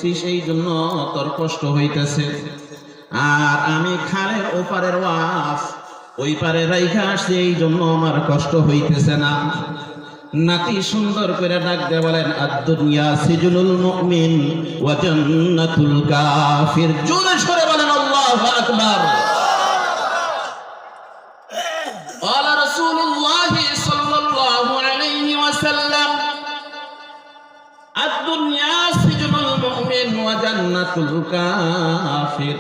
করছিস এই জন্য তোর কষ্ট হইতেছে, আর আমি খালের ওপারের ওয়াজ ওই পারে রাইখা আসছি এই জন্য আমার কষ্ট হইতেছে না। নাতি সুন্দর করে ডাক দিয়ে বলেন, আদ-দুনিয়া সিজনুল মুমিন ওয়া জান্নাতুল কাফির। জোরে সরে বলেন আল্লাহু আকবার। قال رسول الله صلى الله عليه وسلم الدنيا سجن المؤمن وجنة الكافر।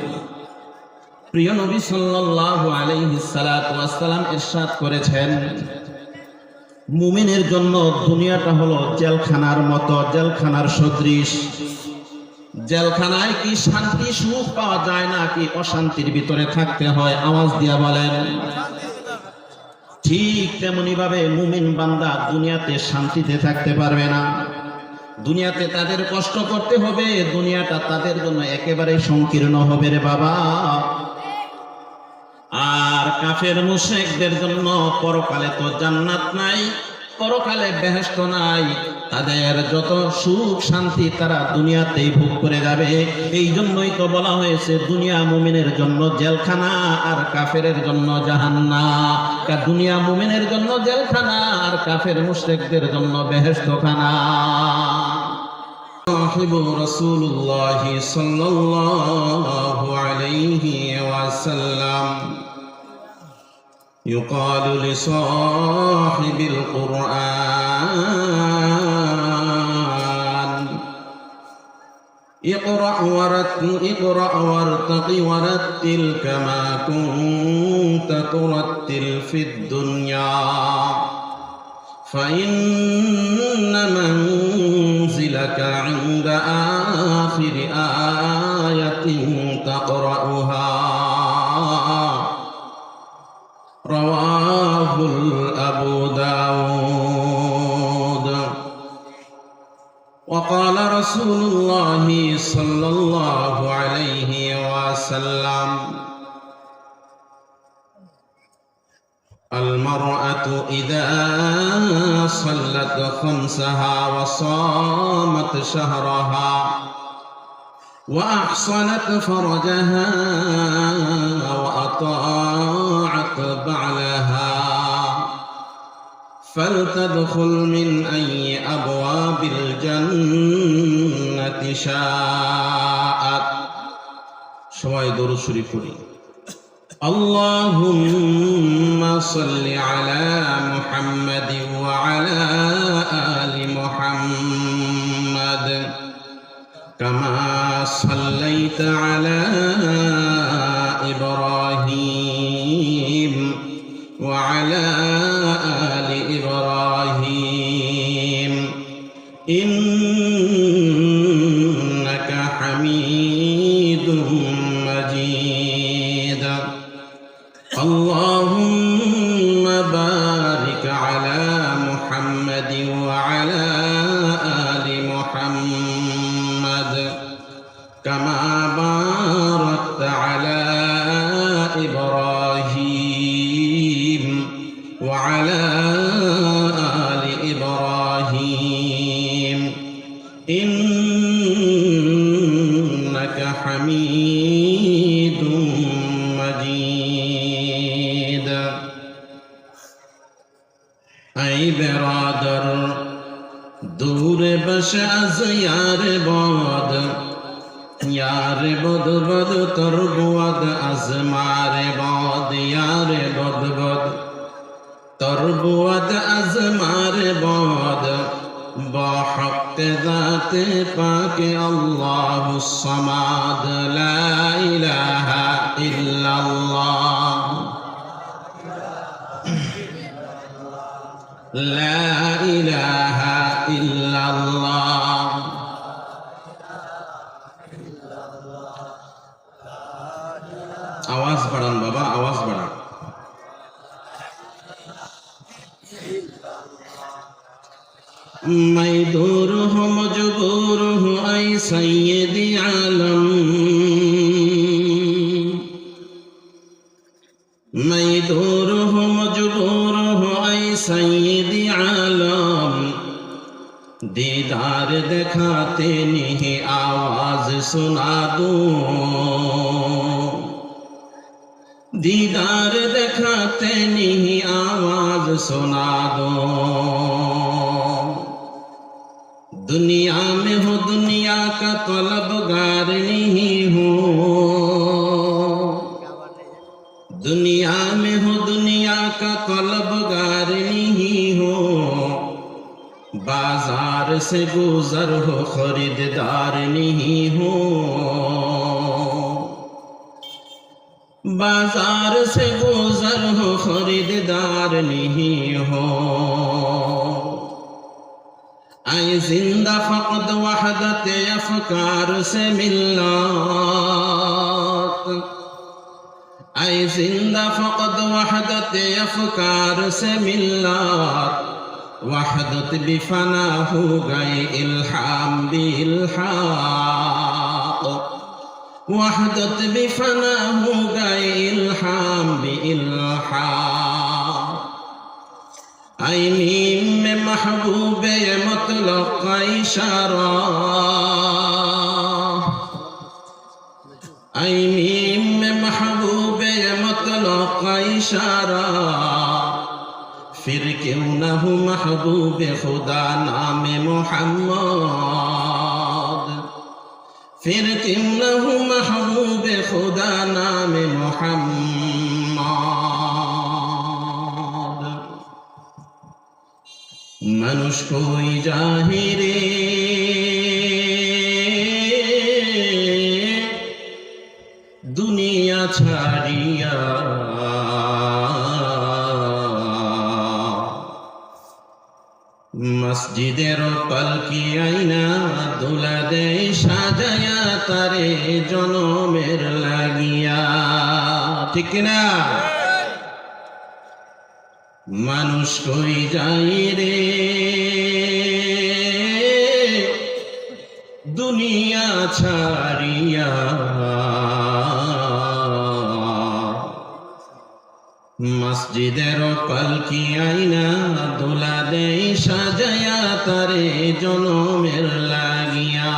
প্রিয় নবী সাল্লাল্লাহু আলাইহি সাল্লাতু ওয়াস সালাম ইরশাদ করেছেন, মুমিনের জন্য দুনিয়াটা হলো জেলখানার মতো, জেলখানার সদৃশ। জেলখানায় কি শান্তি সুখ পাওয়া যায় না, কি অশান্তির ভিতরে থাকতে হয়? আওয়াজ দিয়া বলেন। ঠিক তেমনি ভাবে মুমিন বান্দা দুনিয়াতে শান্তিতে থাকতে পারবে না, দুনিয়াতে তাদের কষ্ট করতে হবে, দুনিয়াটা তাদের জন্য একেবারে সংকীর্ণ হবে রে বাবা। আর কাফের মুশরিকদের জন্য পরকালে তো জান্নাত নাই, পরকালে বেহেশত নাই, তাদের যত সুখ শান্তি তারা দুনিয়াতেই ভোগ করে যাবে। এই জন্যই তো বলা হয়েছে দুনিয়া মুমিনের জন্য জেলখানা আর কাফেরের জন্য জাহান্নাম। দুনিয়া মুমিনের জন্য জেলখানা আর কাফের মুশরিকদের জন্য বেহেশতখানা। সাহিবু রাসূলুল্লাহ সাল্লাল্লাহু আলাইহি ওয়াসাল্লাম يقال لصاحب القرآن اقرأ وارتق ورتل كما كنت ترتل في الدنيا فإن منزلك عند آخر آية تقرأها رواه أبو داود। وقال رسول الله صلى الله عليه وسلم المرأة إذا صلت خمسها وصامت شهرها وأحصنت فرجها وأطاعت بعلها فلتدخل من أي أبواب الجنة شاءت। সবাই দরুদ শরীফ পড়ি। اللهم صل على محمد وعلى آل محمد كما صليت على إبراهيم وعلى آل إبراهيم إنك حميد مجيد। اللهم بارك على محمد وعلى آل محمد كما باركت على إبراهيم وعلى آل إبراهيم إنك حميد مجيد۔ أي برادر دور بش از یار باد، یار بد بد تر بود از مار باد، یار بد بد تر بود از مار باد، با حق ذات پاک الله الصمد لا اله الا الله لا إله إلا الله आवाज बढ़ान बाबा, आवाज बढ़ान। मैं दूर हूँ मजबूर हूँ ऐ सैयदी आलम, मैं दूर हूँ मजबूर हूँ ऐ सैयदी आलम, दीदार दिखाते नहीं आवाज सुना दूं, दीदार दिखाते नहीं आवाज सुना दूं। दुनिया में हो दुनिया का तलबगार नहीं हूँ, दुनिया में हो दुनिया का तलबगार नहीं हूँ। बाजार से गुजर हो खरीदार नहीं हूँ, बाजार से गुजर हो खरीदार नहीं हो। आए जिंदा फकद वहदत अफकार से मिल्लत, आए जिंदा फकद वहदत अफकार से मिल्लत। वहदत बिफना हो गए इल्हाम बिल्हाक, वहदत बिफना हो गए इल्हाम बिल्हाक। आईनी में महबूब मतलब का इशारा, आईनी में महबूब मतलब का इशारा। फिर क्यों न हो महबूब खुदा नाम मोहम्मद, फिर क्यों न हो महबूब खुदा नाम मोहम्मद। मनुष्य कोई जाहिरे दुनिया छाड़िया, मस्जिदेर पालकी आईना दुला दे साजाया तारे जनमेर लागिया, ठीक ना? मानुष कोई जाई रे दुनिया छाड़िया, मस्जिदेर पालकी आईना दुला दे साजाया तारे जनमेर लागिया।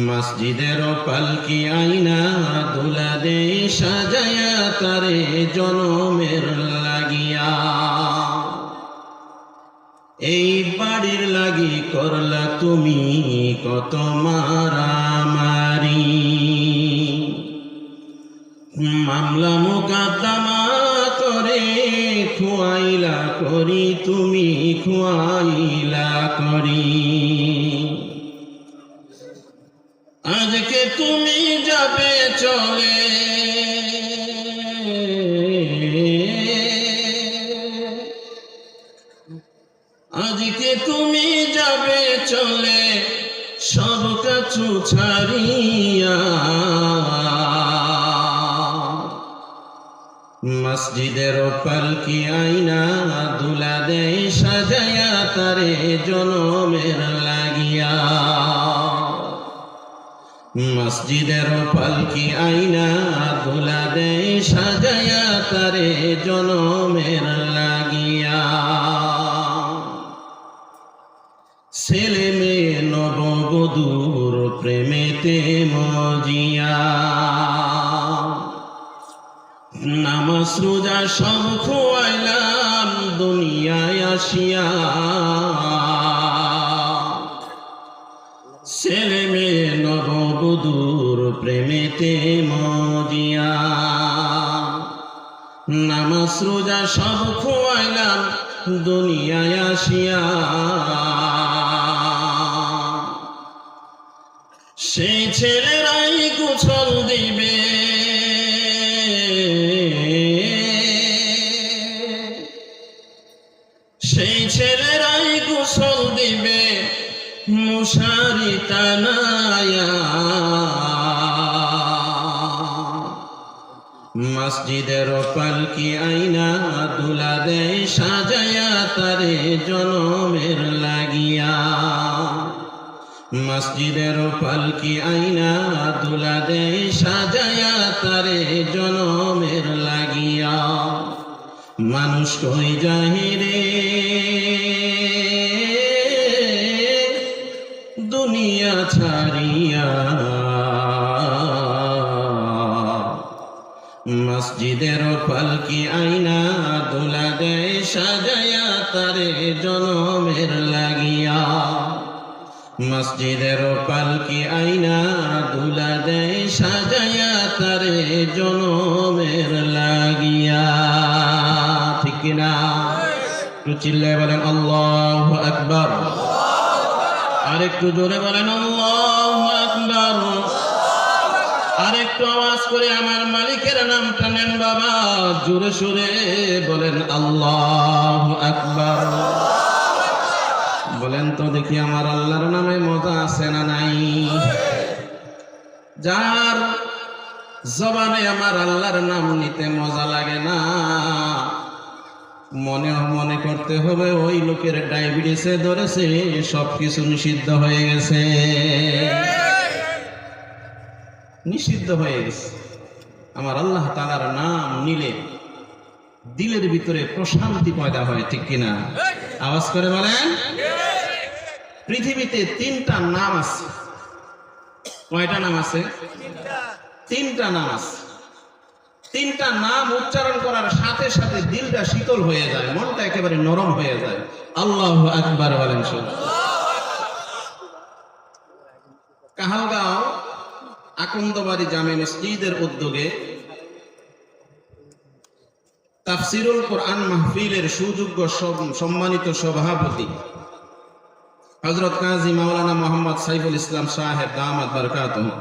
मस्जिदेर पालकी आईना दुला दे साजाया तारे जनमेर लागिया। এই বাড়ির লাগি করলা তুমি কত মারামারি, মামলা মোকদ্দমা করে খুয়াইলা করি তুমি খুয়াইলা করি। আজকে তুমি যাবে চলে আজকে তুমি যাবে চলে সব কিছু ছাড়িয়া। মসজিদের পালকি আইনা দুলা দে সাজায়া তারে জনমের লাগিয়া। মসজিদের পালকি আইনা দুলা দে সাজায়া তারে জনমের লাগিয়া। ছেলে মেয়ে নববধূর প্রেমেতে মজিয়া, নামাজ রোজা সব খোয়াইলাম দুনিয়ায় আসিয়া। ছেলে মেয়ে নববধূর প্রেমেতে মজিয়া, নামাজ রোজা সব খোয়াইলাম দুনিয়ায় আসিয়া। সেই ছেলেরাই গোসল দিবে, সেই ছেলেরাই গোসল দিবে মশারি টানায়া। মসজিদের পালকি আইনা দুলা দে সাজায়া তারে জনমের লাগিয়া। মসজিদের পালকি আইনা দুলা দে সাজায়া তারে জনমের লাগিয়া। মানুষ কই যাহি রে ছাড়িয়া মসজিদের পালকি আইনা দোলা দেয় সাজায়া তারে জনমের লাগিয়া মসজিদের পালকি আইনা দোলা দেয় সাজায়া তারে জনমের লাগিয়া ঠিক কিনা একটু চিল্লায় বলেন আল্লাহু আকবার আর একটু জোরে বলেন আল্লাহু আকবার আর একটু আওয়াজ করে আমার মালিকের নামটা নেন বাবা জোরে সোরে বলেন আল্লাহু আকবার বলেন তো দেখি আমার আল্লাহর নামে মজা আছে না নাই যার জবানে আমার আল্লাহর নাম নিতে মজা লাগে না মনে করতে হবে ওই লোকের ডায়াবেটিসে ধরেছে সবকিছু নিষিদ্ধ হয়ে গেছে নিষিদ্ধ হয়ে গেছে আমার আল্লাহ তাআলার নাম নিলে দিলের ভিতরে প্রশান্তি পয়দা হয় ঠিক কিনা আওয়াজ করে বলেন পৃথিবীতে তিনটা নাম আছে কয়টা নাম আছে তিনটা নাম আছে তিনটা নাম উচ্চারণ করার সাথে সাথে দিলটা শীতল হয়ে যায় মনটা একেবারে নরম হয়ে যায় আল্লাহু আকবার বলেন কাহালগাঁও আকন্দবাড়ি জামে মসজিদের উদ্যোগে তাফসিরুল কোরআন মাহফিলের সুযোগ্য সম্মানিত সভাপতি হযরত কাজী মাওলানা মোহাম্মদ সাইফুল ইসলাম সাহেব দামাত বারাকাতুহু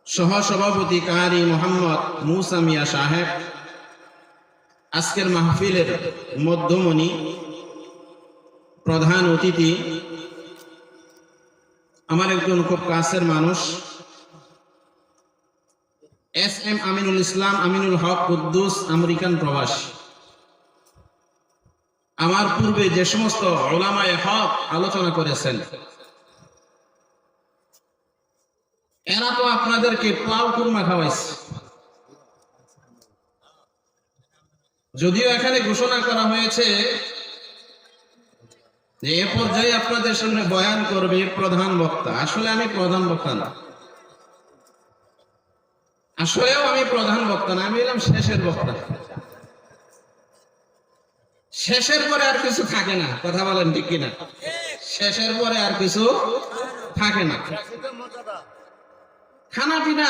সহ সভাপতি কারি মোহাম্মদ মুসা মিয়া সাহেব আজকের মাহফিলের মধ্যমণি প্রধান অতিথি আমার একজন খুব কাছের মানুষ এস.এম. আমিনুল ইসলাম আমিনুল হক কুদ্দুস আমেরিকান প্রবাসী আমার পূর্বে যে সমস্ত উলামায়ে হক আলোচনা করেছেন এরা তো আপনাদেরকে প্লাউ কুরমা খাওয়াইছে যদিও এখানে ঘোষণা করা হয়েছে যে এ পর্যায়ে আপনাদের সামনে বয়ান করবে প্রধান বক্তা আসলে আমি প্রধান বক্তা না আসলেও আমি প্রধান বক্তা না আমি এলাম শেষের বক্তা শেষের পরে আর কিছু থাকে না কথা বলেন ঠিক কিনা শেষের পরে আর কিছু থাকে না খানা পিনা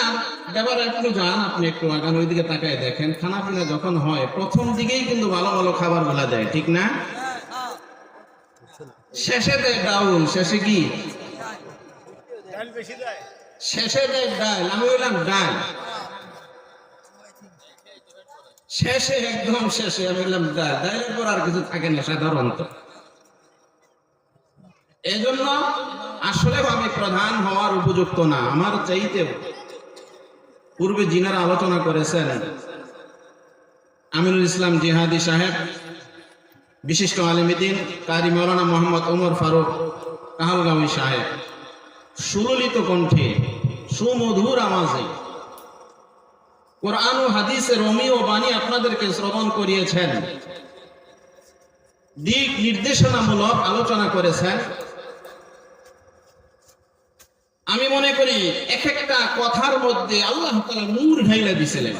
ব্যাপারে একটু যান আপনি একটু আগান ওইদিকে তাকায় দেখেন খানা পিনা যখন হয় প্রথম দিকেই কিন্তু ভালো ভালো খাবার বলা যায় ঠিক না শেষে দেয় ডাউল শেষে কি শেষে দেয় ডাল আমি বললাম ডাল শেষে একদম শেষে আমি বললাম ডাল ডালের পর আর কিছু থাকে না সাধারণত এজন্য আসলেও আমি প্রধান হওয়ার উপযুক্ত না আমার চাইতেও পূর্বে যিনারা আলোচনা করেছেন আমিনুল ইসলাম জিহাদি সাহেব বিশিষ্ট আলেমদ্বীন কারি মাওলানা মোহাম্মদ ওমর ফারুক কাহালগাঁওয়ী সাহেব সুললিত কণ্ঠে সুমধুর আওয়াজে কোরআন ও হাদিসের রমীয় বাণী আপনাদেরকে শ্রবণ করিয়েছেন দিক নির্দেশনামূলক আলোচনা করেছেন আমি মনে করি এক একটা কথার মধ্যে আল্লাহ তাআলা নূর ঢাইলা দিয়েছিলেন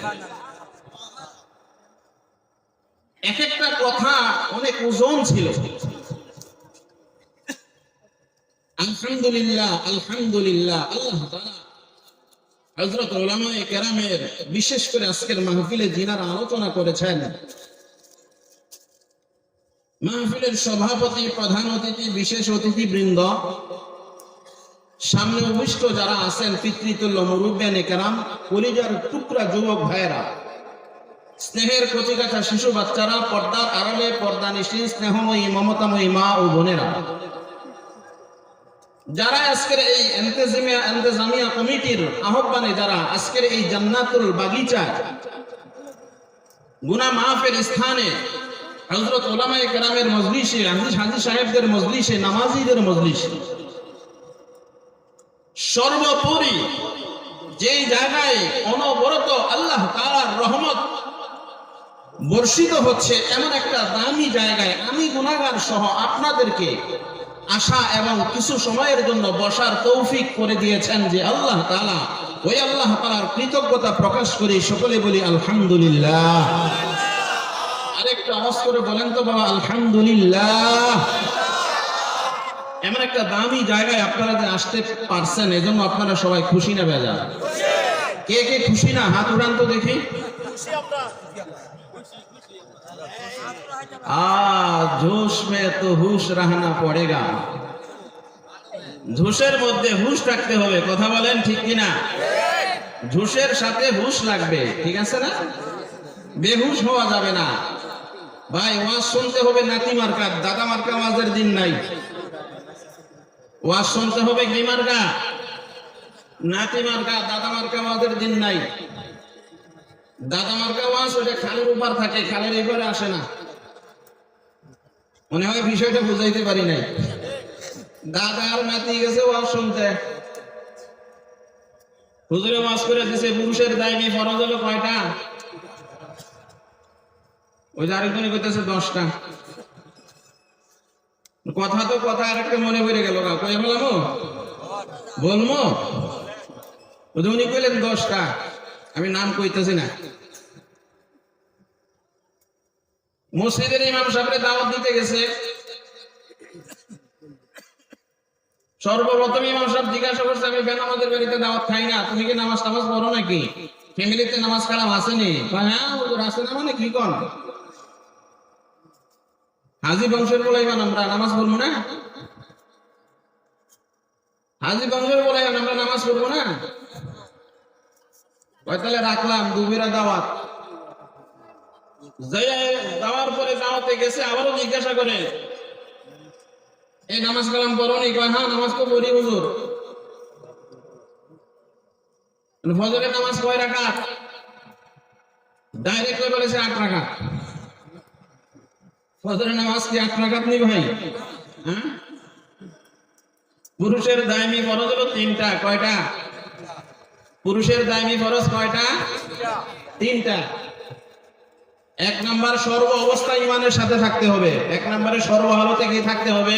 এক একটা কথা অনেক ওজন ছিল আলহামদুলিল্লাহ আলহামদুলিল্লাহ আল্লাহ তাআলা হযরত উলামায়ে কেরামের বিশেষ করে আজকের মাহফিলে যিনারা আলোচনা করেছেন মাহফিলের সভাপতি প্রধান অতিথি বিশেষ অতিথিবৃন্দ সামনে উপবিষ্ট যারা আছেন পিতৃতুল্য মুরব্বিয়ানে কেরাম কলিজার টুকরা যুবক ভাইয়েরা স্নেহের কচিকাঁচা শিশু বাচ্চারা পর্দার আড়ালে পর্দা নিশীন স্নেহময়ী মমতাময়ী মা ও বোনেরা যারা আজকের এই এন্তেজামিয়া কমিটির আহ্বানে যারা আজকের এই জান্নাতুল বাগিচা গুনাহ মাফের স্থানে হযরত উলামায়ে কেরামের মজলিসে হাজী সাহেবদের মজলিসে নামাজীদের মজলিসে সর্বোপরি যেই জায়গায় অনবরত আল্লাহ তাআলার রহমত বর্ষিত হচ্ছে এমন একটা দামি জায়গায় আমি গুনাহগার সহ আপনাদেরকে আসা এবং কিছু সময়ের জন্য বসার তৌফিক করে দিয়েছেন যে আল্লাহ তাআলা, ওই আল্লাহ তাআলার কৃতজ্ঞতা প্রকাশ করি, সকলে বলি আলহামদুলিল্লাহ। আরেকটু আওয়াজ করে বলেন তো বাবা আলহামদুলিল্লাহ। এমন একটা দামি জায়গায় আপনারা যে আসতে পারছেন, এজন্য আপনারা সবাই খুশি না বেজার? কে কে খুশি না হাত উড়ান তো দেখি। जोश में तो হুশ रहना पड़ेगा। ঝুশের মধ্যে হুশ রাখতে হবে, কথা বলেন ঠিক কিনা? ঝুশের সাথে হুশ লাগবে, ঠিক আছে না? বেহুশ হওয়া যাবে না ভাই। ওয়াজ শুনতে হবে নাতি মার্কা, দাদা মার্কা ওয়াজের দিন নাই। ওয়াজ শুনতে হবে কি মার্কা? নাতি মার্কা, দাদা মার্কা ওয়াজের দিন নাই। দাদা মার্কা ওয়াজ ওটা খালের উপর থাকে, খালের এবারে আসে না। মনে হয় বিষয়টা বুঝাইতে পারি নাই। দাদা আর নাতি গেছে ওয়াজ শুনতে, হুজুরে ওয়াজ করে দিছে পুরুষের দায়ী ফরজ হলো কয়টা? ওই যে আরেকজনে কইতেছে 10টা। কথা তো কথা, আর একটা মনে পড়ে গেল, কয়ে বলবো বলবো, উনি কইলেন 10টা, আমি নাম কইতেছি না। মসজিদের ইমাম সাহেবকে দাওয়াত দিতে গেছে। সর্বপ্রথম ইমাম সাহেব জিজ্ঞাসা করছে, আমি বেনামাজের বাড়িতে দাওয়াত খাই না, তুমি কি নামাজ টামাজ পড়ো নাকি? ফ্যামিলিতে নামাজ কালাম আসেনি? হ্যাঁ হুজুর আসে না। মানে কি কোন হাজি বংশের বলাইবান আমরা নামাজ পড়বো না? হাজি বংশের বলাইবান আমরা নামাজ পড়বো না? তাহলে রাখলাম দুবিরা দাওয়াত। যাওয়ার পরে দাওয়াতে গেছে, আবারও জিজ্ঞাসা করে এই নামাজ কালাম পড়োনি? কয় হ্যাঁ নামাজ তো পড়ি হুজুর। ফজরের নামাজ কয় রাকাত? ডাইরেক্ট করে বলেছে 8 রাকাত। ফজরের নামাজ কি 8 রাকাত নি ভাই? হ্যাঁ, পুরুষের দায়মি ফরজ হলো 3টা। কয়টা? পুরুষের দায়মি ফরজ কয়টা? 3টা। 1 নাম্বার সর্ব অবস্থায় ইমানের সাথে থাকতে হবে। 1 নম্বরে সর্ব হালতে কি থাকতে হবে?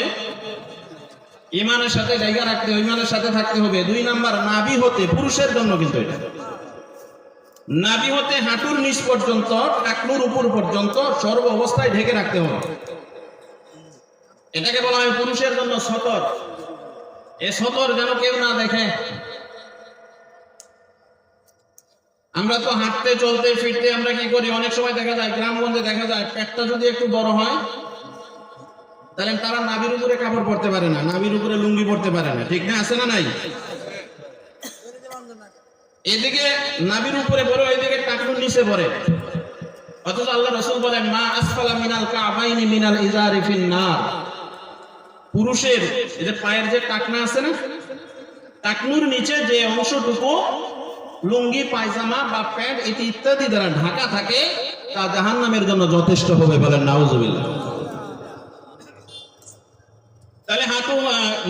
ইমানের সাথে জায়গা রাখতে হবে, ইমানের সাথে থাকতে হবে। 2 নাম্বার নাভি হতে, পুরুষের জন্য কিন্তু এটা, নাভি হতে হাঁটুর নিচ পর্যন্ত, টাকনুর উপর পর্যন্ত সর্ব অবস্থায় ঢেকে রাখতে হবে। এটাকে বলা হয় পুরুষের জন্য সতর। এই সতর যেন কেউ না দেখে। আমরা তো হাঁটতে চলতে ফিরতে আমরা কি করি, অনেক সময় দেখা যায় গ্রামগঞ্জে দেখা যায় পেটটা যদি একটু বড় হয় তাহলে তারা নাভির উপরে কাপড় পরতে পারে না, নাভির উপরে লুঙ্গি পরতে পারে না, ঠিক না? আছে না নাই? এদিকে নাভির উপরে পরে, ওইদিকে টাকনুর নিচে পড়ে। অথচ আল্লাহ রাসূল বলেন মা আসফালা মিনাল কাবাইনি মিনাল ইজারি ফিন নার। পুরুষের এই যে পায়ের যে টাকনা আছে না, টাকনুর নিচে যে অংশটুকু লুঙ্গি পায়জামা বা প্যান্ট এটি ইত্যাদি দ্বারা ঢাকা থাকে তা জাহান্নামের জন্য যথেষ্ট হবে। বলেন নাউজুবিল্লাহ। তাহলে হাঁটু,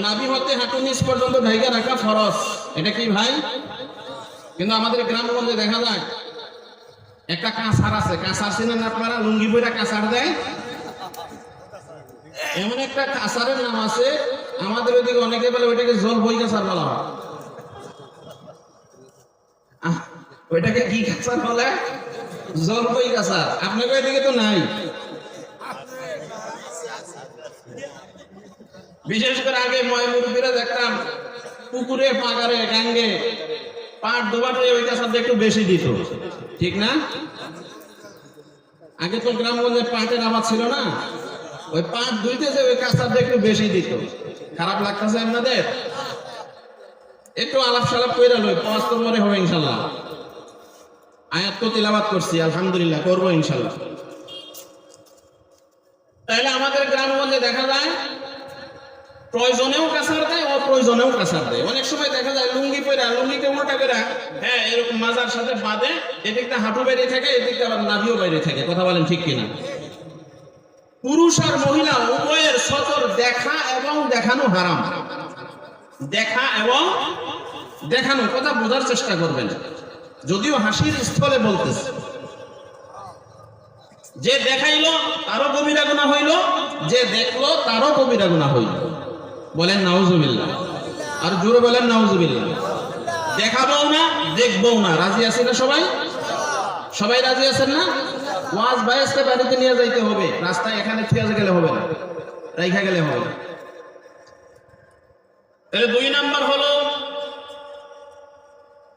নাভি হতে হাঁটু নিচ পর্যন্ত ঢাকা রাখা ফরজ। এটা কি ভাই? কিন্তু আমাদের গ্রামগঞ্জে দেখা যায় একটা কাঁসার আছে, কাঁসার চিনেন আপনারা? লুঙ্গি পরে কাঁসার দেয়, এমন একটা কাঁসারের নাম আছে আমাদের ওইদিকে, অনেকে বলে ওইটাকে জল বই কাঁসার বলা হয়। ওইটাকে কি কাঁসার বলে? জলপাই কাঁসার। আপনাকে ওইদিকে তো নাই। বিশেষ করে আগে ময় মুরব্বীরা দেখতাম পুকুরে, পাগারে, গাঙ্গে পাট দোবাতে ওই কাঁসারটা একটু বেশি দিত, ঠিক না? আগে তো গ্রামগঞ্জে পাটের আবাদ ছিল না, ওই পাট ধুইতেছে ওই কাঁসারটা একটু বেশি দিত। খারাপ লাগতেছে আপনাদের? একটু আলাপ সালাপ কইরা লই, পাঁচ তো মনে হবে ইনশাল্লাহ। আয়াত তো তিলাওয়াত করছি, আলহামদুলিল্লাহ করবো ইনশাল্লাহ। তাহলে আমাদের গ্রামগঞ্জে দেখা যায় প্রয়োজনেও কাঁসার দেয়, অপ্রয়োজনেও কাঁসার দেয়। অনেক সময় দেখা যায় লুঙ্গি পরে, লুঙ্গিকে উল্টা করে হ্যাঁ এরকম মাজার সাথে বাঁধে, এদিকটা হাঁটু বাইরে থাকে, এদিকটা আবার নাভিও বাইরে থাকে। কথা বলেন ঠিক কিনা? পুরুষ আর মহিলা উভয়ের সতর দেখা এবং দেখানো হারাম। দেখা এবং দেখানো, কথা বোঝার চেষ্টা করবেন। যদিও হাসির স্থলে বলতেছে, যে দেখাইলো তারও কবিরা গুনাহ হইল, যে দেখলো তারও কবিরা গুনাহ হইল। বলেন নাউজুবিল্লাহ, আর জোরে বলেন নাউজুবিল্লাহ। দেখাবো না, দেখবো না, রাজি আছেন না সবাই? সবাই রাজি আছেন না? ওয়াজ বায়াসকে বাড়িতে নিয়ে যাইতে হবে, রাস্তায় এখানে থিয়ে গেলে হবে না, রাইখা গেলে হবে না। তাহলে 2 নাম্বার হলো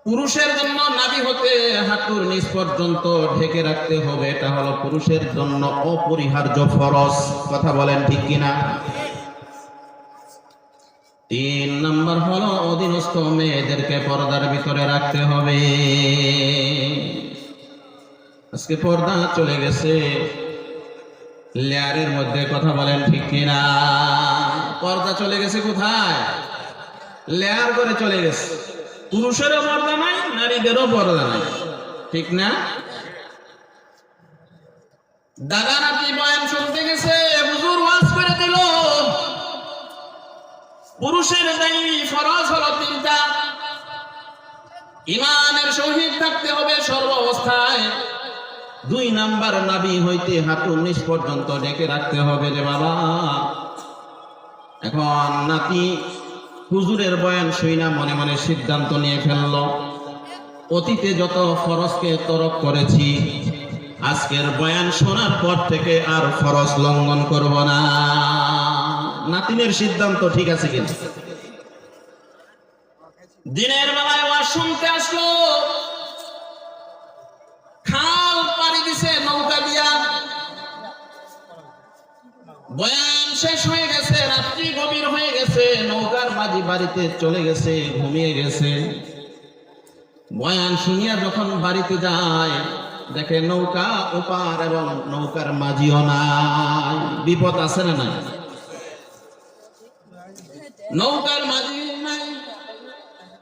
পুরুষের জন্য নাভি হতে হাঁটুর নিচ পর্যন্ত ঢেকে রাখতে হবে, এটা হলো পুরুষের জন্য অপরিহার্য ফরজ। কথা বলেন ঠিক কিনা? 3 নাম্বার হলো অধীনস্থ মেয়েদেরকে পর্দার ভিতরে রাখতে হবে। আজকে পর্দা চলে গেছে লেয়ারের মধ্যে। কথা বলেন ঠিক কিনা? পর্দা চলে গেছে কোথায়? লেয়ার করে চলে গেছে। পুরুষেরও পর্দা নাই, নারীদেরও পর্দা নাই, ঠিক না? দাদা নাতি বয়ান শুনতে গেছে, হুজুর ওয়াজ করে দিল পুরুষের দায়ী ফরজ হলো 3টা। ঈমানের সহিত থাকতে হবে সর্ব অবস্থায়। 2 নাম্বার নাভি হইতে হাঁটুর নিচ পর্যন্ত ঢেকে রাখতে হবে। রে বাবা, এখন নাতি হুজুরের বয়ান শুইনা মনে মনে সিদ্ধান্ত নিয়ে ফেলল, অতীতে যত ফরজকে তরক করেছি, আজকের বয়ান শোনার পর থেকে আর ফরজ লঙ্ঘন করব না। নাতিনের সিদ্ধান্ত ঠিক আছে কিনা? দিনের বেলায় ওয়াজ শুনতে আসলো, খাল পাড়ি দিছে নৌকা দিয়া, বয়ান শেষ হয়ে গেছে, রাত্রি গভীর হয়ে গেছে, নৌকার মাঝি বাড়িতে চলে গেছে, ঘুমিয়ে গেছে। বয়ান শুনিয়া যখন বাড়িতে যায়, দেখে নৌকা ওপার এবং নৌকার মাঝিও নাই। বিপদ আছে না নাই? নৌকার মাঝি নাই,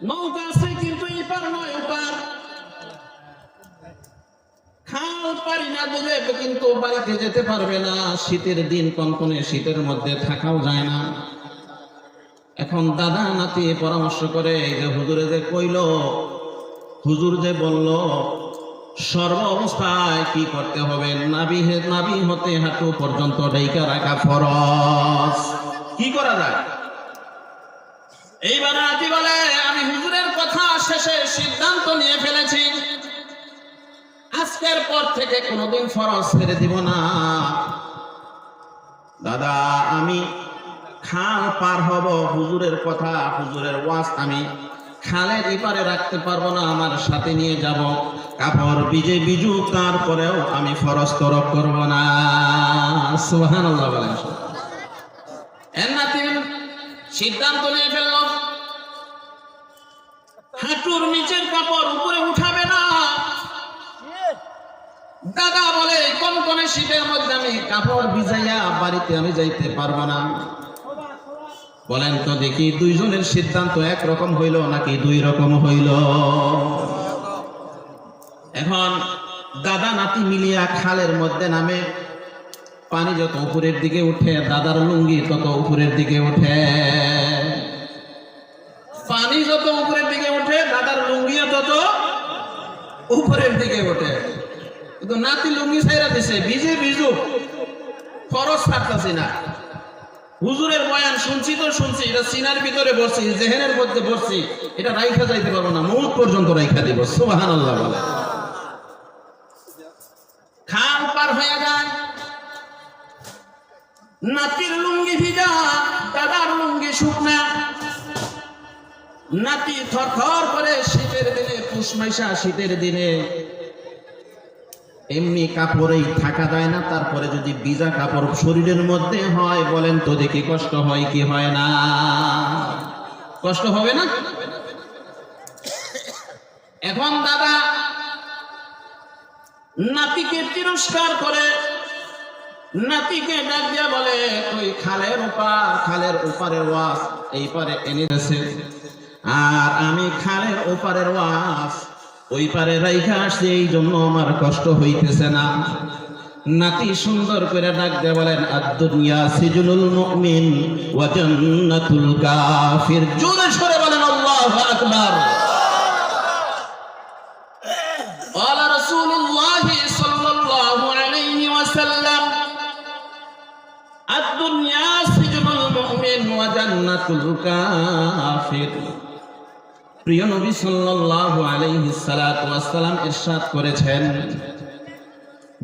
নৌকা আছে কিন্তু এপার নয় ওপার। খাল পারি না দিলে কিন্তু বাড়িতে যেতে পারবে না। শীতের দিন, কনকনে শীতের মধ্যে থাকাও যায় না। এখন দাদা নাতি পরামর্শ করে, এই যে হুজুরে যে কইল, হুজুর যে বলল সর্ব অবস্থায় কি করতে হবে, নাভি হতে হাঁটু পর্যন্ত ঢেকে রাখা ফরজ। কি করা যায়? এইবার নাতি বলে, আমি হুজুরের কথা শেষে সিদ্ধান্ত নিয়ে ফেলেছি, আজকের পর থেকে কোনোদিন ফরজ ছেড়ে দিব না। দাদা, আমি খাল পার হব, হুজুরের কথা, হুজুরের ওয়াজ আমি খালের এপারে রাখতে পারবো না, আমার সাথে নিয়ে যাব। কাপড় ভিজে ভিজুক, তারপরেও আমি ফরজ তরক করব না। সুবহানাল্লাহ বলেন। এর নাতি সিদ্ধান্ত নিয়ে ফেলল, হাঁটুর নিচের কাপড় উপরে উঠাবে না। দাদা বলে, কনকনে শীতের মধ্যে আমি কাপড় ভিজাইয়া বাড়িতে আমি যাইতে পারবো না। বলেন তো দেখি, 2 জনের সিদ্ধান্ত একরকম হইল নাকি 2 রকম হইল? এখন দাদা নাতি মিলিয়া খালের মধ্যে নামে। পানি যত উপরের দিকে উঠে, দাদার লুঙ্গি তত উপরের দিকে উঠে। পানি যত উপরের দিকে উঠে, দাদার লুঙ্গিও তত উপরের দিকে ওঠে। কিন্তু নাতি লুঙ্গি ছাইরা দিছে, ভিজে ভিজুক, খরচ ছাড়তাছি না। হুজুরের বয়ান শুনছি তো শুনছি, এটা সিনার ভিতরে বসছি, জেহেনের মধ্যে বসছি, এটা রাইখা যাইতে পারবো না, মৌত পর্যন্ত রাইখা দিব। সুবহানাল্লাহ বলে। খাল পার হয়ে যায়, নাতির লুঙ্গি ভিজা, দাদার লুঙ্গি শুকনা। নাতি থরথর করে, শীতের দিনে, পুষ মাইশা শীতের দিনে এমনি কাপড়েই থাকা যায় না, তারপরে যদি ভিজা কাপড় শরীরের মধ্যে হয়, বলেন তো দেখি কষ্ট হয় কি হয় না? কষ্ট হবে না? এখন দাদা নাতিকে তিরস্কার করে, নাতিকে ডাক দিয়া বলে, তুই খালের ওপারের ওয়াজ এই পারে এনে দিয়েছে, আর আমি খালের ওপারের ওয়াজ ওই পারে রাইখা আসছি, এই জন্য আমার কষ্ট হইতেছে না। নাতি সুন্দর করে ডাক দিয়ে বলেন, আদ-দুনিয়া সিজনুল মুমিন ওয়া জান্নাতুল কাফির। জোরে সরে বলেন আল্লাহু আকবার। قال رسول الله صلى الله عليه وسلم الدنيا سجن المؤمن وجنة জান্নাতুল কাফির। প্রিয় নবী সাল্লাল্লাহু আলাইহি সাল্লাতু ওয়াস সালাম ইরশাদ করেছেন,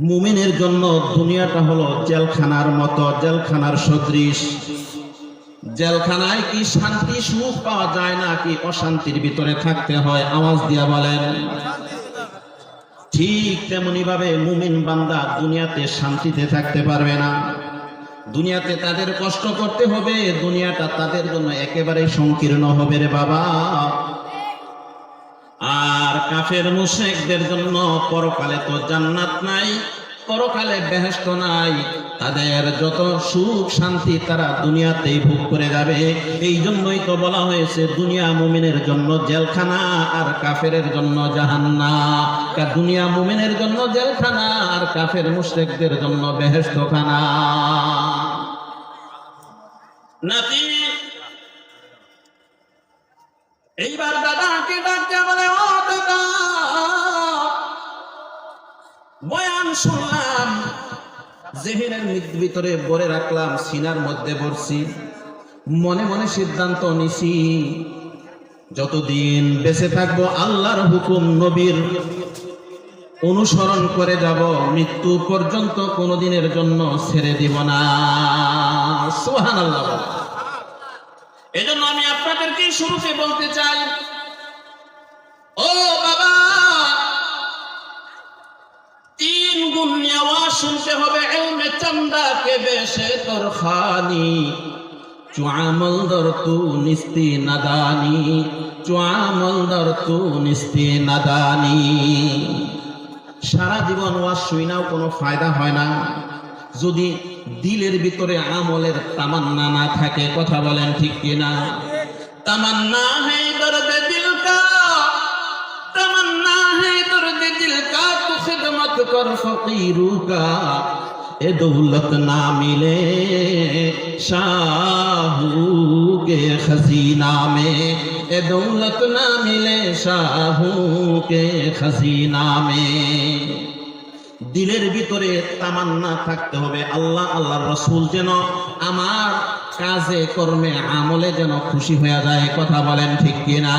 মুমিনের জন্য দুনিয়াটা হলো জেলখানার মতো, জেলখানার সদৃশ। জেলখানায় কি শান্তি সুখ পাওয়া যায় না, কি অশান্তির ভিতরে থাকতে হয়? আওয়াজ দিয়া বলেন। ঠিক তেমনি ভাবে মুমিন বান্দা দুনিয়াতে শান্তিতে থাকতে পারবে না। দুনিয়াতে তাদের কষ্ট করতে হবে, দুনিয়াটা তাদের জন্য একেবারে সংকীর্ণ হবে রে বাবা। আর কাফের মুশরিকদের জন্য পরকালে তো জান্নাত নাই, পরকালে বেহেশত নাই। তাদের যত সুখ শান্তি তারা দুনিয়াতেই ভোগ করে যাবে। এই জন্যই তো বলা হয়েছে দুনিয়া মুমিনের জন্য জেলখানা আর কাফেরের জন্য জাহান্নাম। দুনিয়া মুমিনের জন্য জেলখানা আর কাফের মুশরিকদের জন্য বেহেশতখানা। নাতি এইবার দাদাকে ডাকতে বলে, ও দাদা, বয়ান শুনলাম, জেহেনের ভিতরে ভরে রাখলাম, সিনার মধ্যে ভরছি, মনে মনে সিদ্ধান্ত নিছি যতদিন বেঁচে থাকবো আল্লাহর হুকুম নবীর অনুসরণ করে যাব, মৃত্যু পর্যন্ত কোনোদিনের জন্য ছেড়ে দিব না। সুবহানাল্লাহ। এজন্য আমি আপনাদেরকে শুরুতে বলতে চাই, ও বাবা, 3 গুণ আওয়াজ শুনতে হবে। ইলমে চন্দা কে বেশে তোর খানি, চুআমল দর তু নিস্তি নাদানি, চুআমল দর তু নিস্তি নাদানি। সারা জীবন ওয়াজ শুইনাও কোনো ফায়দা হয় না যদি দিলের ভিতরে আমলের তামান্না না থাকে। কথা বলেন ঠিক কিনা? তামান্না है दर्द दिल का, तमन्ना है दर्द दिल का, तू खिदमत कर फकीरों का, ए दौलत ना मिले शाहू के खजीना में, ए दौलत ना मिले शाहू के खजीना में। দিলের ভিতরে তামান্না থাকতে হবে, আল্লাহ আল্লাহর রাসূল যেন আমার কাজে কর্মে আমলে যেন খুশি হয়ে যায়। কথা বলেন ঠিক কিনা?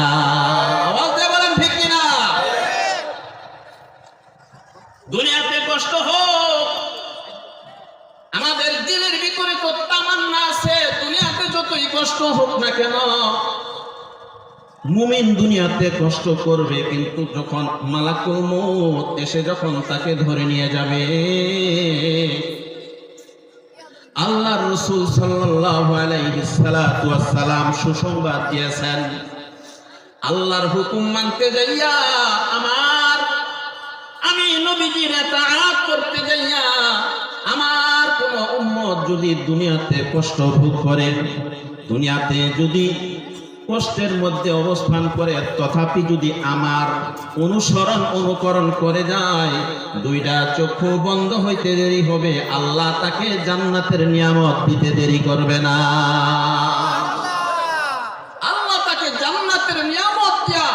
আওয়াজ দিয়ে বলেন ঠিক কিনা? দুনিয়াতে কষ্ট হোক, আমাদের দিলের ভিতরে তো তামান্না আছে, দুনিয়াতে যতই কষ্ট হোক না কেন, মুমিন দুনিয়াতে কষ্ট করবে, কিন্তু যখন মালাকুল মউত এসে যখন তাকে ধরে নিয়ে যাবে, আল্লাহর রাসূল সাল্লাল্লাহু আলাইহি সাল্লাতু ওয়াস সালাম সুসংবাদ দিয়েছেন, আল্লাহর হুকুম মানতে যাইয়া আমি নবীজির ইতাআত করতে যাইয়া আমার কোন উম্মত যদি দুনিয়াতে কষ্ট ভোগ করে, দুনিয়াতে যদি কষ্টের মধ্যে অবস্থান করে, তথাপি যদি আমার অনুকরণ করে যায়, 2টা চক্ষু বন্ধ হইতে দেরি হবে, আল্লাহ তাকে জান্নাতের নিয়ামত দিতে দেরি করবে না। আল্লাহ তাকে জান্নাতের নিয়ামত দিয়া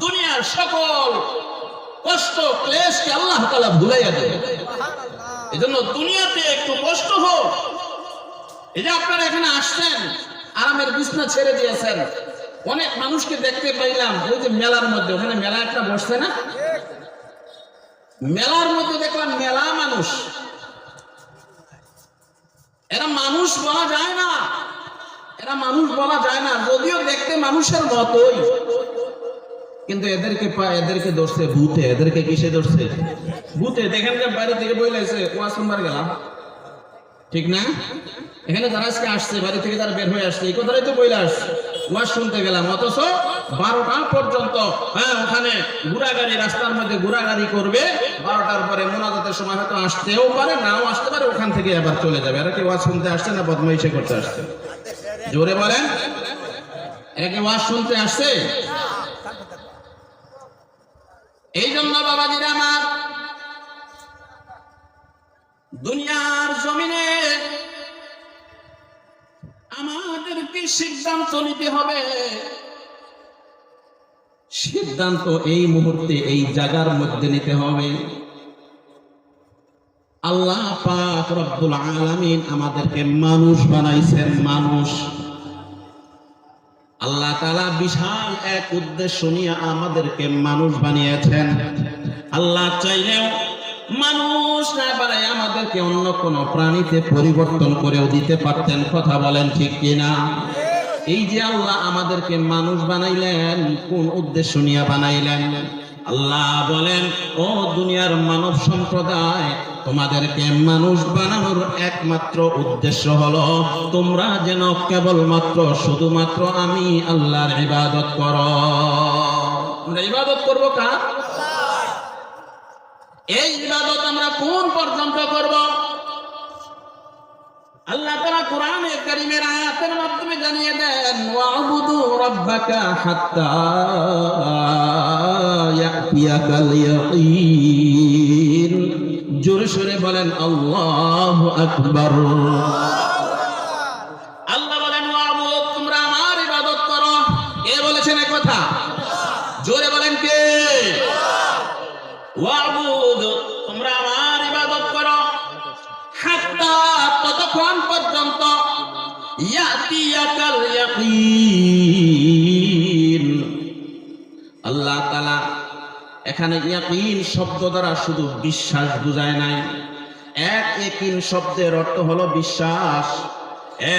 দুনিয়ার সকল কষ্ট ক্লেশকে আল্লাহ তাআলা ভুলাইয়া দেবে। এজন্য দুনিয়াতে একটু কষ্ট হোক। এই যে আপনারা এখানে আসছেন, আরামের বিছনা ছেড়ে দিয়েছেন, অনেক মানুষকে দেখতে পাইলাম ওই যে মেলার মধ্যে, ওখানে মেলা একটা বসছে না, মেলার মধ্যে দেখলাম মেলা মানুষ। এরা মানুষ বলা যায় না, এরা মানুষ বলা যায় না, যদিও দেখতে মানুষের মতোই, কিন্তু এদেরকে ধরছে ভূতে। এদেরকে কিসে ধরছে? ভূতে। দেখেন যে বাড়ি থেকে বইলাইছে ওয়াজ শুনবার গেলাম, ঠিক না? এখানে যারা আজকে আসছে বাড়ি থেকে যারা বের হয়ে আসছে, এই কথাটাই তো বইলে আসছে, ওয়াজ শুনতে গেলাম, অথচ 12টা পর্যন্ত ওখানে ঘোরাগাড়ি, রাস্তার মধ্যে ঘোরাগাড়ি করবে, 12টার পরে মোনাজাতের সময় হয়তো আসতেও পারে, নাও আসতে পারে, ওখান থেকে আবার চলে যাবে। এরা কি ওয়াজ শুনতে আসছে না বদমাইশি করতে আসছে? জোরে বলেন, এরা কি ওয়াজ শুনতে আসছে? এই জন্য বাবাজিরা আমার, দুনিয়ার জমিনে আমাদেরকে সিদ্ধান্ত নিতে হবে। সিদ্ধান্ত এই মুহূর্তে এই জায়গার মধ্যে নিতে হবে। আল্লাহ পাক রব্বুল আলামিন আমাদেরকে মানুষ বানাইছেন, মানুষ। আল্লাহ তাআলা বিশাল এক উদ্দেশ্য নিয়ে আমাদেরকে মানুষ বানিয়েছেন। আল্লাহ চাইলেও মানুষ না বানায় আমাদেরকে অন্য কোন প্রাণীতে পরিবর্তন করেও দিতে পারতেন। কথা বলেন ঠিক কিনা? এই যে আল্লাহ আমাদেরকে মানুষ বানাইলেন, কোন উদ্দেশ্য নিয়ে বানাইলেন? আল্লাহ বলেন, ও দুনিয়ার মানব সম্প্রদায়, তোমাদেরকে মানুষ বানানোর একমাত্র উদ্দেশ্য হলো তোমরা যেন কেবলমাত্র শুধুমাত্র আমি আল্লাহর ইবাদত করো। আমরা ইবাদত করবো কার? এই ইবাদত আমরা কোন পর্যন্ত করব? আল্লাহ তাআলা কোরআনে কারীমের আয়াতের মাধ্যমে জানিয়ে দেন, ওয়া'বুদু রাব্বাকা হাত্তা ইয়াতিয়াকাল ইয়াকিন। জোরে সোরে বলেন আল্লাহু আকবার। আল্লাহ বলেন, ওয়া'বুদ, তোমরা আমার ইবাদত করো। কে বলেছেন এই কথা? জোরে বলেন কে? ওয়া'বুদ, তোমরা আমার ইবাদত করো, হাত্তা, ততক্ষণ পর্যন্ত, ইয়াতিয়াকাল ইয়াকিন। আল্লাহ তাআলা এখানে ইয়াকিন শব্দ দ্বারা শুধু বিশ্বাস বুঝায় নাই। এক ইয়াকিন শব্দের অর্থ হলো বিশ্বাস।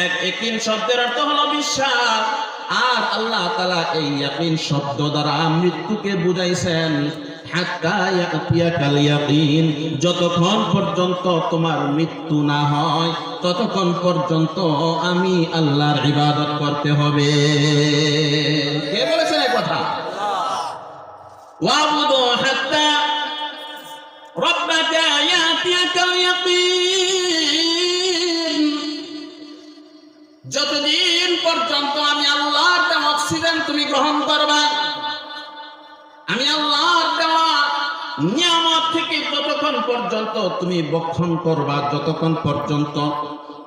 এক ইয়াকিন শব্দের অর্থ হলো বিশ্বাস। আর আল্লাহ তাআলা এই ইয়াকিন শব্দ দ্বারা মৃত্যুকে বুঝাইছেন। হাত্তা ইয়াতিয়াকাল ইয়াকিন, যতক্ষণ পর্যন্ত তোমার মৃত্যু না হয় ততক্ষণ পর্যন্ত আমি আল্লাহর ইবাদত করতে হবে। কে বলেছেন এই কথা? ওয়া'বুদু হাত্তা রাব্বাকা ইয়াতিয়াকাল ইয়াকিন, যতদিন পর্যন্ত আমি আল্লাহর দেওয়া অক্সিজেন তুমি গ্রহণ করবা, আমি আল্লাহর দেওয়া নিয়ামত থেকে যতক্ষণ পর্যন্ত তুমি ভক্ষণ করবা, যতক্ষণ পর্যন্ত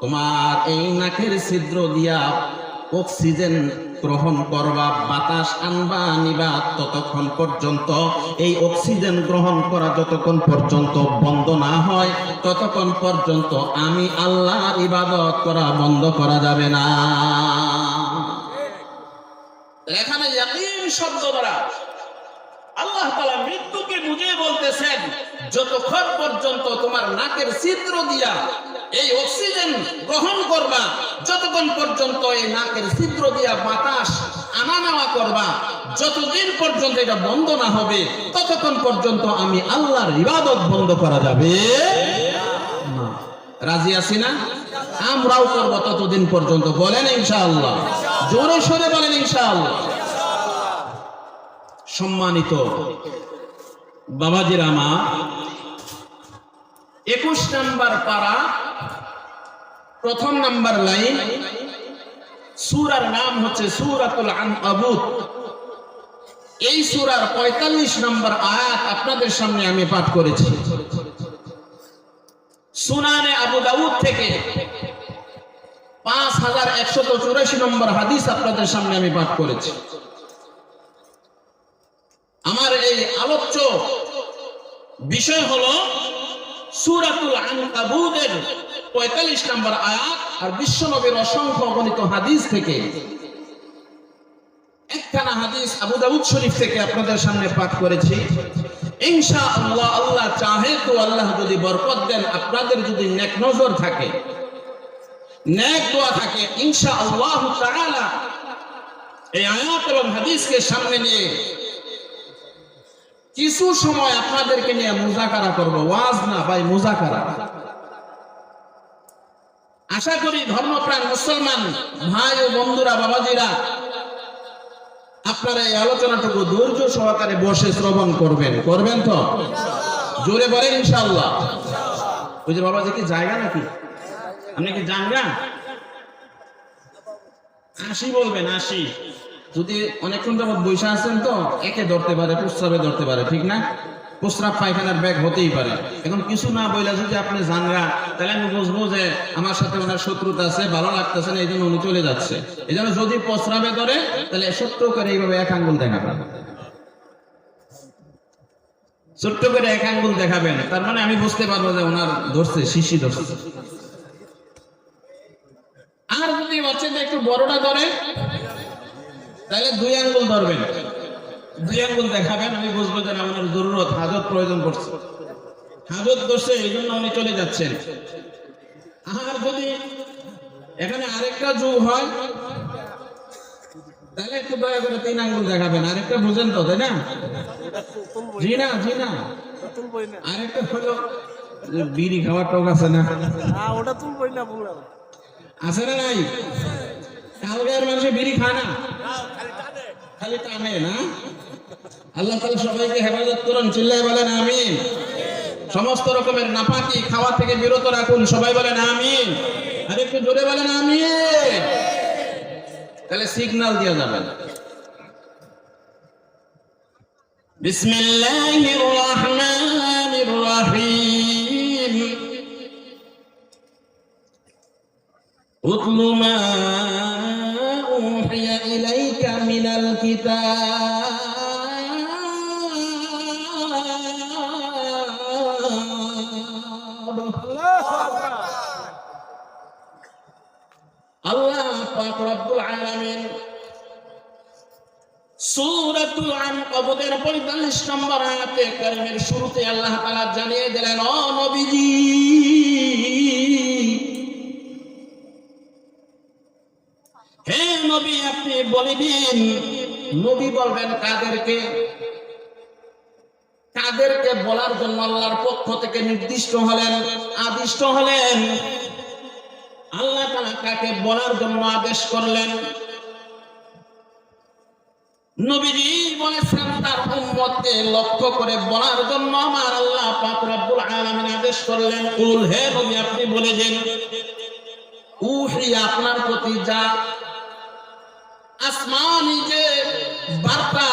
তোমার এই নাকের ছিদ্র দিয়া অক্সিজেন গ্রহণ করবা, বাতাস আনবা নিবা, ততক্ষণ পর্যন্ত এই অক্সিজেন গ্রহণ করা যতক্ষণ পর্যন্ত বন্ধ না হয় ততক্ষণ পর্যন্ত আমি আল্লাহর ইবাদত করা বন্ধ করা যাবে না। এখানে ইয়াকিন শব্দ দ্বারা আল্লাহ তাআলা মৃত্যুকে বুঝিয়ে বলতেছেন, যতক্ষণ পর্যন্ত তোমার নাকের ছিদ্র দিয়া এই অক্সিজেন গ্রহণ করবা, যতক্ষণ পর্যন্ত এই নাকের ছিদ্র দিয়া বাতাস আনা নেওয়া করবা, যতদিন পর্যন্ত এটা বন্ধ না হবে ততক্ষণ পর্যন্ত আমি আল্লাহর ইবাদত বন্ধ করা যাবে না। রাজি আছি না? আমরাও করব ততদিন পর্যন্ত। বলেন ইনশাআল্লাহ। জোরে সোরে বলেন ইনশাআল্লাহ। সম্মানিত বাবাজিরা আমার, 21 নম্বর পারা, প্রথম নাম্বার লাইন। সূরার নাম হচ্ছে সূরাতুল আনকাবুত। এই সূরার 45 নম্বর আয়াত আপনাদের সামনে আমি পাঠ করেছি। সুনানে আবু দাউদ থেকে 5184 নম্বর হাদিস আপনাদের সামনে আমি পাঠ করেছি। আমার এই আলোচ্য বিষয় হলো সূরাতুল আনকাবুতের 45 নম্বর আয়াত আর বিশ্বনবীর অসংখ্য গণিত হাদিস থেকে একখানা হাদিস আবু দাউদ শরীফ থেকে আপনাদের সামনে পাঠ করেছি। ইনশাআল্লাহ আল্লাহ চাহে তো আল্লাহ যদি বরকত দেন, আপনাদের যদি নেক নজর থাকে, নেক দোয়া থাকে, ইনশাআল্লাহ তাআলা এই আয়াত এবং হাদিসকে সামনে নিয়ে কিছু সময় আপনাদেরকে নিয়ে মুজাকারা করব। ওয়াজ না ভাই, মুজাকারা। আশা করি ধর্মপ্রাণ মুসলমান ভাই ও বন্ধুরা, বাবাজিরা, আপনারা এই আলোচনাটুকু ধৈর্য সহকারে বসে শ্রবণ করবেন। করবেন তো? জোরে বলেন ইনশাআল্লাহ। ওই যে বাবাজি, কি জায়গা নাকি? আপনি কি জানগা? 80 বলবেন, 80। যদি অনেকক্ষণ যাবত বৈশা আছেন তো একে ধরতে পারে, প্রস্রাবে ধরতে পারে, ঠিক না? প্রস্রাব পায়খানার ব্যাগ হতেই পারে। এখন কিছু না বইলা যদি আপনি জানরা, তাহলে আমি বুঝবো যে আমার সাথে ওনার শত্রুতা আছে, ভালো লাগতেছে না, এই জন্য উনি চলে যাচ্ছে। এই জন্য যদি প্রস্রাবে ধরে তাহলে ছোট্ট করে এইভাবে এক আঙ্গুল দেখাবেন, ছোট্ট করে এক আঙ্গুল দেখাবেন। তার মানে আমি বুঝতে পারবো যে ওনার ধরছে, শিশি ধরছে। আর যদি বাচ্চাদের একটু বড়টা ধরে তাহলে 2 আঙ্গুল ধরবেন, 2 আঙ্গুল দেখাবেন, আমি বুঝবো যে আমার জরুরত হাজত প্রয়োজন পড়ছে, হাজত ধরছে এই জন্য উনি চলে যাচ্ছেন। আর যদি এখানে আরেকটা যোগ হয় তাহলে একটু দয়া করে 3 আঙ্গুল দেখাবেন। আরেকটা বুঝেন তো, তাই না? জি না, জি না। আরেকটা হলো বিড়ি খাওয়ার টোক আছে না, ওটা তুলবই না, বললাম আছে না নাই? কালকের মানুষে বিড়ি খায় না, খালি টানে না। আল্লাহ তাআলা সবাইকে হেফাজত করুন, চিল্লায় বলেন আমিন। সমস্ত রকমের নাপাকি খাওয়া থেকে বিরত রাখুন, সবাই বলেন আমিন। আর একটু জোরে বলেন আমিন, তাহলে সিগন্যাল দেওয়া যাবে। বিসমিল্লাহির রহমানির রহিম। উতলু মা উহিয়া ইলাইকা মিনাল কিতাব। আল্লাহ পাক রব্বুল আলামিন সূরাতুল আনকাবুতের 45 নম্বর আয়াতে কারিমের শুরুতে আল্লাহ তাআলা জানিয়ে দিলেন, ও নবীজি, হে নবী আপনি বলে দিন। নবী বলবেন কাদেরকে? কাদেরকে বলার জন্য আল্লাহর পক্ষ থেকে নির্দিষ্ট হলেন, আদিষ্ট হলেন? আল্লাহ তাআলা কাকে বলার জন্য আদেশ করলেন? নবীজি বলেছেন তার উম্মতকে লক্ষ্য করে বলার জন্য আমার আল্লাহ পাক রব্বুল আলামিন আদেশ করলেন, কুল, হে নবী আপনি বলে দিন, উহিয়া আপনার প্রতি যা আসমানি যে বার্তা,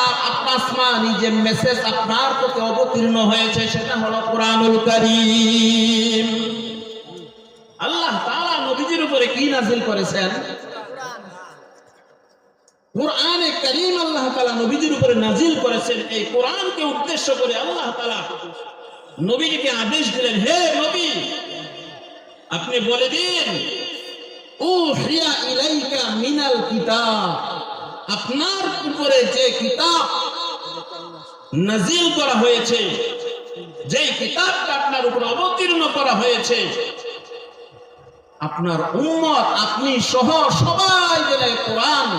আসমানি যে মেসেজ আপনার প্রতি অবতীর্ণ হয়েছে সেটা হলো কোরআনুল কারীম। আল্লাহ তাআলা নবীজির উপরে কি নাযিল করেছেন? কোরআনে কারীম আল্লাহ তাআলা নবীজির উপরে নাযিল করেছেন। এই কোরআনকে উদ্দেশ্য করে আল্লাহ তাআলা নবীজিকে আদেশ দিলেন, হে নবী আপনি বলে দিন, উহিয়া ইলাইকা মিনাল কিতাব, আপনার উপরে যে কিতাব নাযিল করা হয়েছে, যে কিতাবটা আপনার উপরে অবতীর্ণ করা হয়েছে, আপনার উম্মত আপনি সহ সবাই যেন কোরআন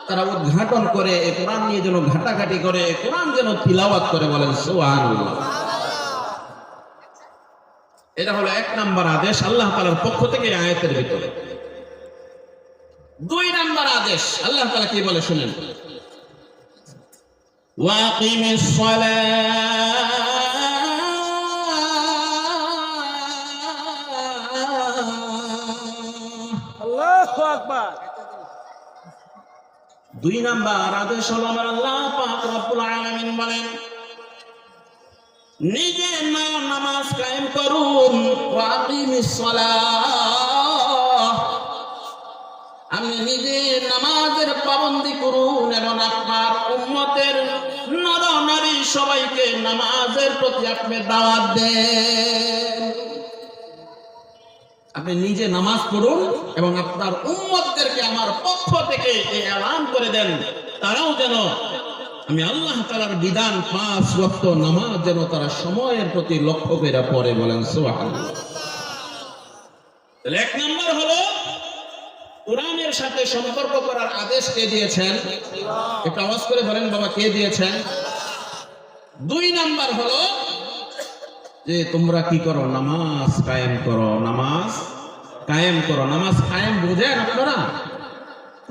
তারা উদ্ঘাটন করে, এই কোরআন নিয়ে যেন ঘাটাঘাটি করে, কোরআন যেন তিলাওয়াত করে, বলেন সুবহানাল্লাহ। এটা হলো 1 নম্বর আদেশ আল্লাহ তাআলার পক্ষ থেকে আয়াতের ভিতরে। 2 নম্বর আদেশ আল্লাহ তাআলা কি বলে শুনেন, ওয়াকিমিস সালাহ। আল্লাহু আকবার। 2 নম্বর আদেশ হলো আমার আল্লাহ পাক রব্বুল আলামিন বলেন, নিজে নামাজ কায়েম করুন, ওয়াকিমিস সালাহ, আপনি নিজে নামাজের পাবন্দি করুন এবং আপনার উম্মতের নর নারী সবাইকে নামাজের প্রতি আপনি দাওয়াত দেন। আপনি নিজে নামাজ পড়ুন এবং আপনার উম্মতদেরকে আমার পক্ষ থেকে এই এলান করে দেন, তারাও যেন আমি আল্লাহ তাআলার বিধান 5 ওয়াক্ত নামাজ যেন তারা সময়ের প্রতি লক্ষ্য করে পড়ে, বলেন সুবহানাল্লাহ। তাহলে 1 নম্বর হলো কোরআনের সাথে সম্পর্ক করার আদেশ কে দিয়েছেন? একটু আওয়াজ করে বলেন বাবা, কে দিয়েছেন? 2 নম্বর হলো যে তোমরা কি করো, নামাজ কায়েম করো, নামাজ কায়েম করো। নামাজ কায়েম বুঝেন আপনারা?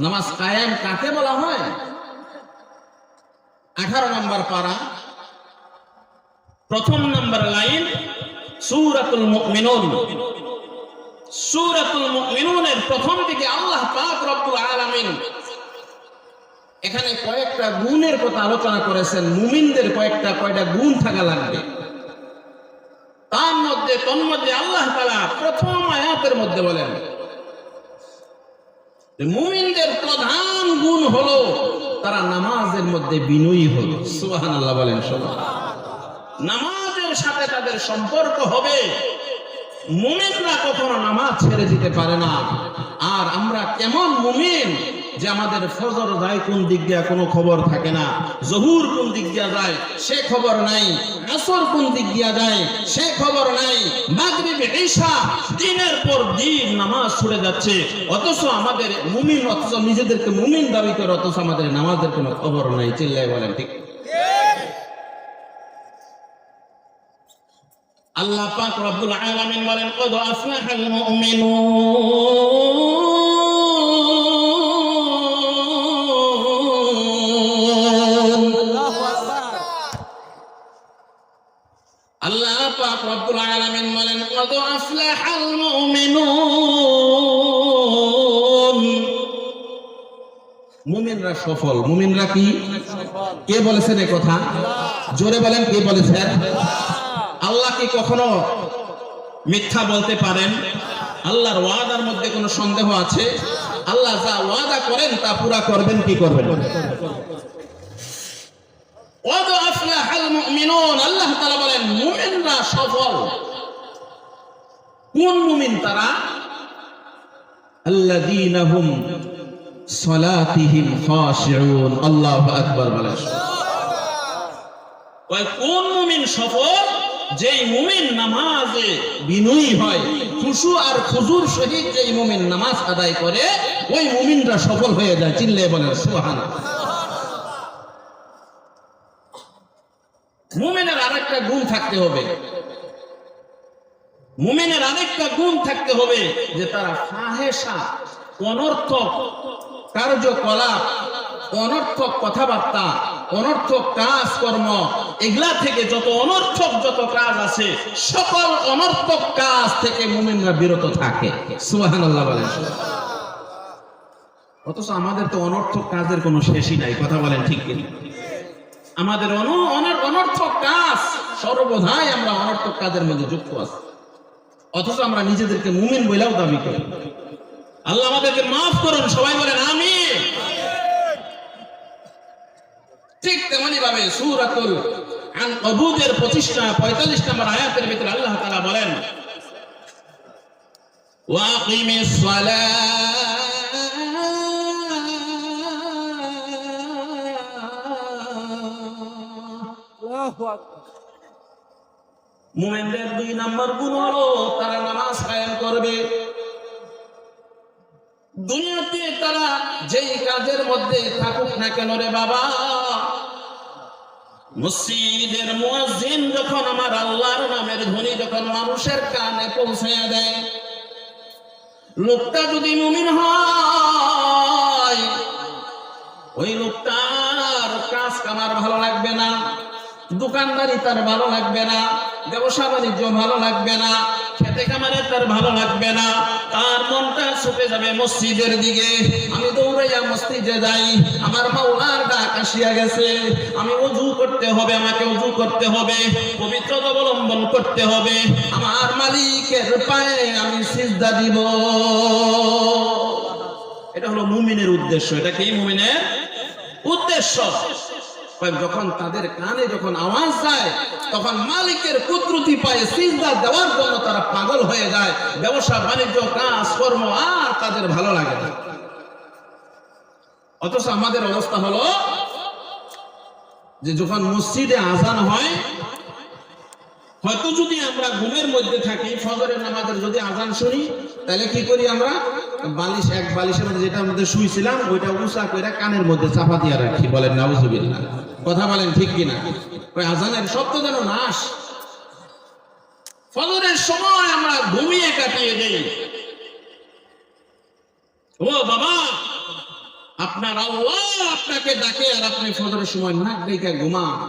নামাজ কায়েম কাকে বলা হয়? 18 নম্বর পারা, 1ম নম্বর লাইন, সূরাতুল মুমিনুন। সূরাতুল মুমিনুনের প্রথম দিকে আল্লাহ পাক রব্বুল আলামিন এখানে কয়েকটা গুণের কথা আলোচনা করেছেন। মুমিনদের কয়টা গুণ থাকা লাগবে, তন্মধ্যে আল্লাহ তাআলা প্রথম আয়াতের মধ্যে বলেন যে মুমিনদের প্রধান গুণ হলো তারা নামাজের মধ্যে বিনয়ী হলো। সুবহানাল্লাহ বলেন সবাই। নামাজের সাথে তাদের সম্পর্ক হবে, মুমিনরা কখনো নামাজ ছেড়ে দিতে পারে না। আর আমরা কেমন মুমিন, যে আমাদের ফজর যায় কোন দিক দিয়ে কোনো খবর থাকে না, জহুর কোন দিক দিয়ে যায় সে খবর নাই, আসর কোন দিক দিয়ে যায় সে খবর নাই, মাগরিব ঈশা দিনের পর দিন নামাজ ছুড়ে যাচ্ছে, অথচ আমাদের মুমিন, অথচ নিজেদেরকে মুমিন দাবি করে, অথচ আমাদের নামাজের কোনো খবর নাই। চিল্লায় বলেন ঠিক? আল্লাহ পাক রব্বুল আলামিন বলেন কদ আফলাহাল মুমিনুন। আল্লাহু আকবার। আল্লাহ পাক রব্বুল আলামিন বলেন কদ আফলাহাল মুমিনুন। মুমিনরা সফল। মুমিনরা কি? কে বলেছেন এই কথা? জোরে বলেন, কে বলেছেন? আল্লাহ কি কখনো মিথ্যা বলতে পারেন? আল্লাহর ওয়াদার মধ্যে কোনো সন্দেহ আছে? আল্লাহ যা ওয়াদা করেন তা পুরা করবেন কি করবেন? ওয়াদা আফলাহাল মুমিনুন। আল্লাহ তাআলা বলেন মুমিনরা সফল। কোন মুমিন তারা? আল্লাযীনা হুম সালাতিহিম খাশিউন। আল্লাহু আকবার বলেন। কোন মুমিন সফল? যেই মুমিন নামাজে বিনয়ী হয়, খুশু আর খুজুর সহিত যেই মুমিন নামাজ আদায় করে, ওই মুমিনরা সফল হয়ে যায়। চিল্লায়ে বলেন সুবহানাল্লাহ। মুমিনের আরেকটা গুণ থাকতে হবে, মুমিনের আরেকটা গুণ থাকতে হবে যে তারা ফাহেসা, অনর্থক কার্যকলাপ, অনর্থক কথাবার্তা, অনর্থক কাজকর্ম, এগুলা থেকে যত অনর্থক যত কাজ আছে সকল অনর্থক কাজ থেকে মুমিনরা বিরত থাকে। সুবহানাল্লাহ বলেন। অথচ আমাদের তো অনর্থক কাজের কোনো শেষই নাই। কথা বলেন ঠিক কি? আমাদের অনর্থক কাজ সর্বদাই আমরা অনর্থক কাজের মধ্যে যুক্ত আছি, অথচ আমরা নিজেদেরকে মুমিন বলেও দাবি করি। আল্লাহ আমাদেরকে মাফ করুন। সবাই বলেন আমিন। ঠিক তেমনি ভাবে সূরাতুল আনকাবুতের 45 নম্বর আয়াতের ভিতরে আল্লাহ তাআলা বলেন ওয়াকিমিস সালাহ। আল্লাহু আকবার। মুমিনদের 2 নম্বর গুণ হলো তারা নামাজ কায়েম করবে। দুনিয়াতে তারা যেই কাজের মধ্যে থাকুক না কেন রে বাবা, মসজিদের মুয়াজ্জিন যখন আমার আল্লাহর নামের ধ্বনি যখন মানুষের কানে পৌঁছায়া দেয়, লোকটা যদি মুমিন হয়, ওই লোকটার কাজ কামার ভালো লাগবে না, দোকানদারি তার ভালো লাগবে না, ব্যবসা বাণিজ্য ভালো লাগবে না, খেতে খামারে তার ভালো লাগবে না, তার মনটা ছুটে যাবে মসজিদের দিকে। আমি দৌড়াইয়া মসজিদে যাই, আমার মাওলার ডাক আসিয়া গেছে, আমি ওযু করতে হবে, আমাকে ওযু করতে হবে, পবিত্রতা অবলম্বন করতে হবে, আমার মালিকের পায়ে আমি সিজদা দিব। এটা হলো মুমিনের উদ্দেশ্য। এটা কি মুমিনের উদ্দেশ্য? যখন তাদের কানে যখন আওয়াজ যায়, তখন মালিকের কুদরতি পায়ে সিজদা দেওয়ার জন্য তারা পাগল হয়ে যায়। ব্যবসা বাণিজ্য কাজ কর্ম আর তাদের ভালো লাগে না। অথচ আমাদের অবস্থা হলো যে যখন মসজিদে আজান হয়, হয়তো যদি আমরা ঘুমের মধ্যে থাকি, ফজরের নামাজের যদি আজান শুনি, তাহলে কি করি আমরা? এক বালিশের মধ্যে যেটা আমাদের শুইছিলাম ওইটা উঁচা করে কানের মধ্যে চাপা দিয়ে রাখি। বলেন নাউজুবিল্লাহ। কথা বলেন ঠিক কিনা? ওই আজানের শব্দ যেন নাশ। ফজরের সময় আমরা ঘুমিয়ে কাটিয়ে দেই। ও বাবা, আপনার আল্লাহ আপনাকে ডাকে আর আপনি ফজরের সময় নাক ডেকে ঘুমান।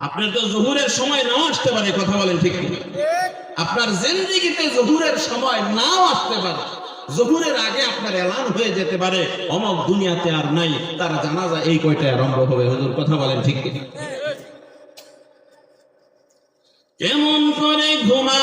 আপনার তো জোহরের সময় নাও আসতে পারে। কথা বলেন ঠিক কিনা? আপনার জিন্দেগিতে জোহরের সময় নাও আসতে পারে। জোহরের আগে আপনার এলান হয়ে যেতে পারে অমক দুনিয়াতে আর নাই, তার জানাজা এই কয়টায় আরম্ভ হবে। হুজুর কথা বলেন ঠিক কিনা? কেমন করে ঘুমা